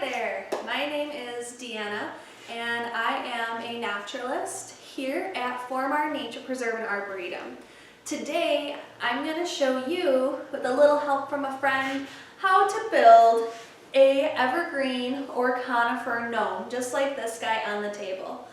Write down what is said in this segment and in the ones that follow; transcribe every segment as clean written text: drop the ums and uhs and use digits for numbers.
Hi there, my name is Deanna and I am a naturalist here at Formar Nature Preserve and Arboretum. Today I'm going to show you, with a little help from a friend, how to build a evergreen or conifer gnome, just like this guy on the table.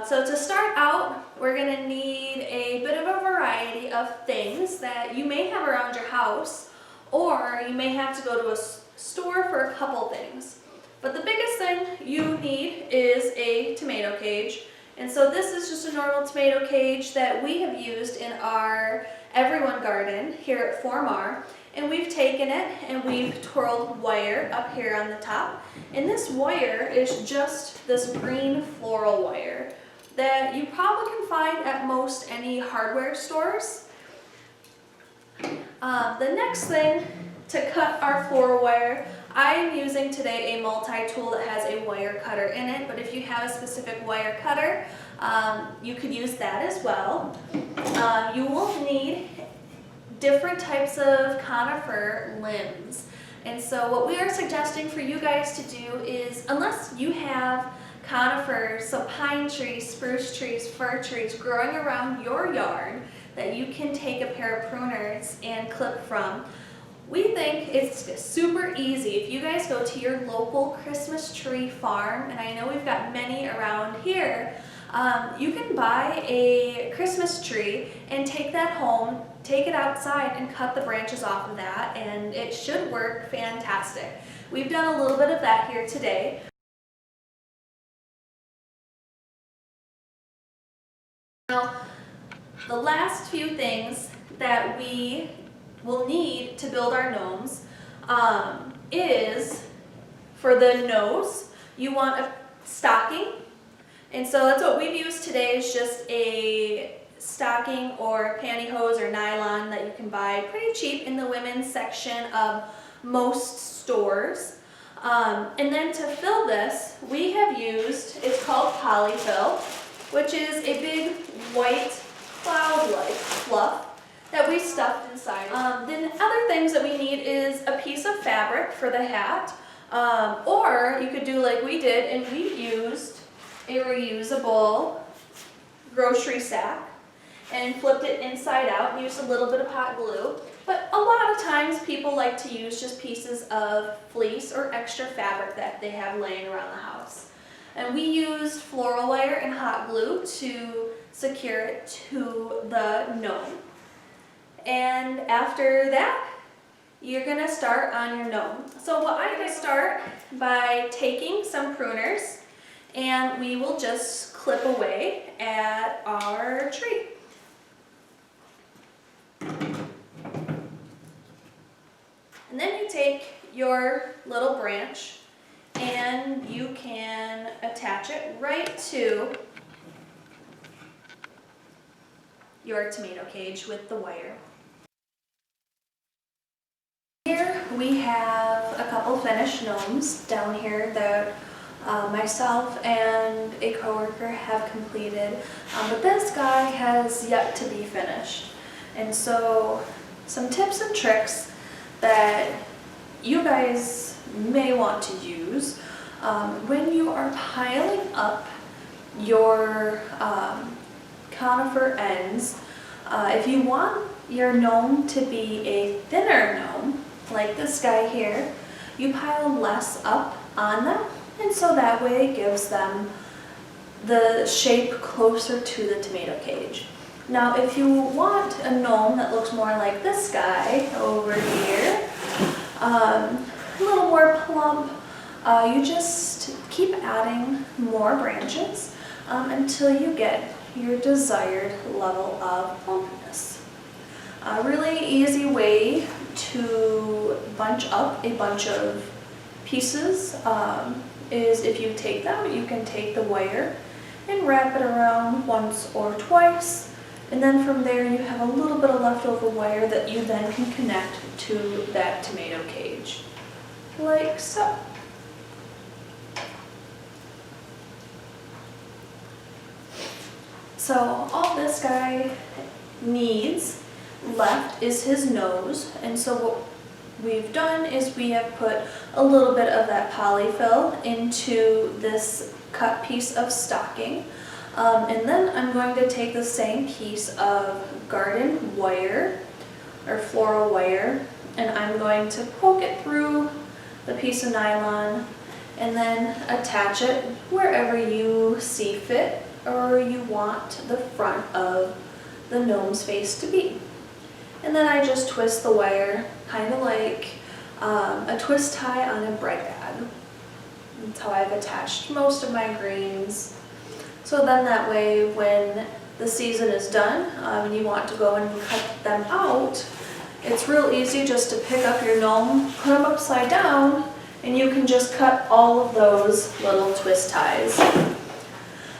So to start out, we're going to need a bit of a variety of things that you may have around your house, or you may have to go to a store for a couple things. But the biggest thing you need is a tomato cage. And so this is just a normal tomato cage that we have used in our Everyone garden here at Formar. And we've taken it and we've twirled wire up here on the top. And this wire is just this green floral wire that you probably can find at most any hardware stores. The next thing to cut our floral wire, I am using today a multi-tool that has a wire cutter in it, but if you have a specific wire cutter, you could use that as well. You will need different types of conifer limbs. And so what we are suggesting for you guys to do is, unless you have conifers, so pine trees, spruce trees, fir trees growing around your yard that you can take a pair of pruners and clip from, we think it's super easy. If you guys go to your local Christmas tree farm, and I know we've got many around here, you can buy a Christmas tree and take that home, take it outside and cut the branches off of that, and it should work fantastic. We've done a little bit of that here today. Now, the last few things that we will need to build our gnomes is, for the nose, you want a stocking. And so that's what we've used today, is just a stocking or pantyhose or nylon that you can buy pretty cheap in the women's section of most stores. And then to fill this, we have used, it's called polyfill, which is a big white cloud-like fluff that we stuffed inside. Then other things that we need is a piece of fabric for the hat, or you could do like we did, and we used a reusable grocery sack and flipped it inside out and used a little bit of hot glue. But a lot of times people like to use just pieces of fleece or extra fabric that they have laying around the house. And we used floral wire and hot glue to secure it to the gnome. And after that, you're gonna start on your gnome. So what I'm gonna start by taking some pruners, and we will just clip away at our tree. And then you take your little branch and you can attach it right to your tomato cage with the wire. Here we have a couple finished gnomes down here that myself and a coworker have completed, but this guy has yet to be finished. And so some tips and tricks that you guys may want to use when you are piling up your conifer ends. If you want your gnome to be a thinner gnome, like this guy here, you pile less up on them, and so that way it gives them the shape closer to the tomato cage. Now if you want a gnome that looks more like this guy over here, a little more plump, you just keep adding more branches until you get your desired level of plumpness. A really easy way to bunch up a bunch of pieces is, if you take them, you can take the wire and wrap it around once or twice, and then from there you have a little bit of leftover wire that you then can connect to that tomato cage, like so. So all this guy needs left is his nose, and so what we've done is we have put a little bit of that polyfill into this cut piece of stocking. And then I'm going to take the same piece of garden wire or floral wire, and I'm going to poke it through the piece of nylon and then attach it wherever you see fit or you want the front of the gnome's face to be. And then I just twist the wire kind of like a twist tie on a bread pad. That's how I've attached most of my greens. So then that way when the season is done and you want to go and cut them out, it's real easy just to pick up your gnome, put them upside down, and you can just cut all of those little twist ties.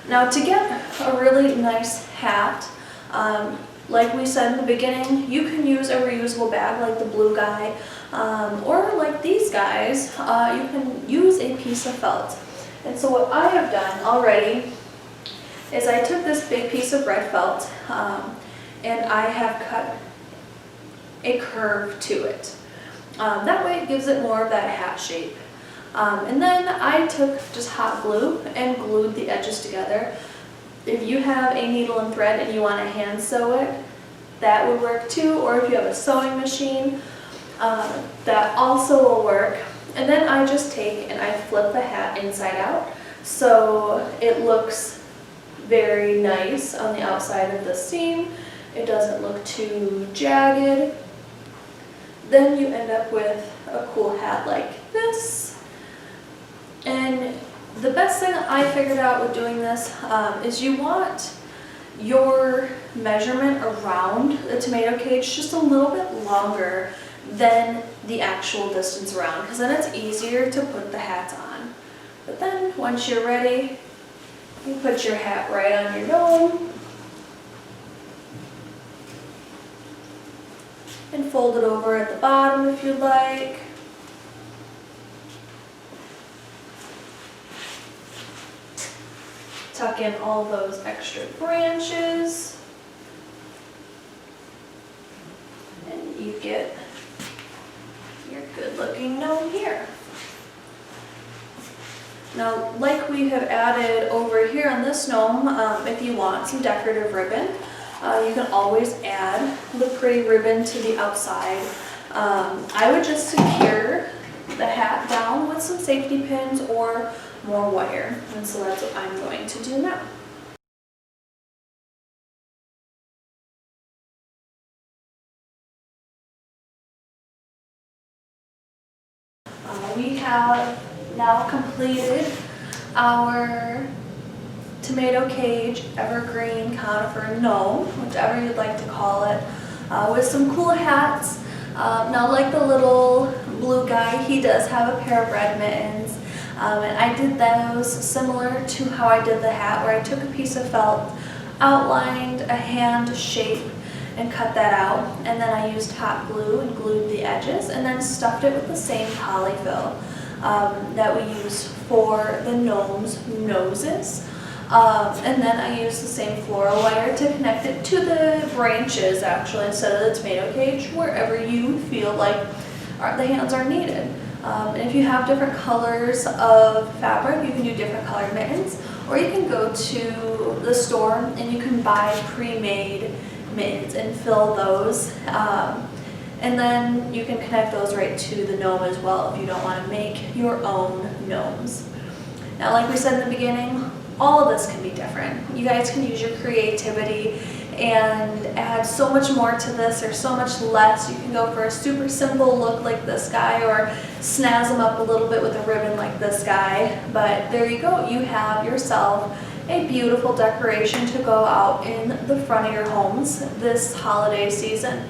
Now to get a really nice hat, like we said in the beginning, you can use a reusable bag like the blue guy, or like these guys, you can use a piece of felt. And so what I have done already is I took this big piece of red felt and I have cut a curve to it. That way it gives it more of that hat shape. And then I took just hot glue and glued the edges together. If you have a needle and thread and you want to hand sew it, that would work too. Or if you have a sewing machine, that also will work. And then I just take and I flip the hat inside out so it looks very nice on the outside of the seam. It doesn't look too jagged. Then you end up with a cool hat like this. And the best thing I figured out with doing this is you want your measurement around the tomato cage just a little bit longer than the actual distance around, because then it's easier to put the hats on. But then once you're ready, you put your hat right on your gnome and fold it over at the bottom if you'd like. Tuck in all those extra branches and you get your good looking gnome here. Now, like we have added over here on this gnome, if you want some decorative ribbon, you can always add the pretty ribbon to the outside. I would just secure the hat down with some safety pins or more wire, and so that's what I'm going to do now. We have now completed our tomato cage, evergreen, conifer, gnome, whichever you'd like to call it, with some cool hats. Now, like the little blue guy, he does have a pair of red mittens, and I did those similar to how I did the hat, where I took a piece of felt, outlined a hand shape, and cut that out, and then I used hot glue and glued the edges, and then stuffed it with the same polyfill that we use for the gnome's noses. And then I used the same floral wire to connect it to the branches, actually, instead of the tomato cage, wherever you feel like the hands are needed. And if you have different colors of fabric, you can do different colored mittens, or you can go to the store and you can buy pre-made mittens and fill those. And then you can connect those right to the gnome as well if you don't want to make your own gnomes. Now, like we said in the beginning, all of this can be different. You guys can use your creativity and add so much more to this or so much less. You can go for a super simple look like this guy, or snazz them up a little bit with a ribbon like this guy. But there you go, you have yourself a beautiful decoration to go out in the front of your homes this holiday season.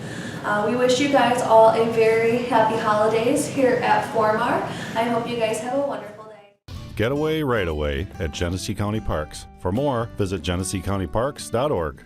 We wish you guys all a very happy holidays here at Formar. I hope you guys have a wonderful day. Get away right away at Genesee County Parks. For more, visit GeneseeCountyParks.org.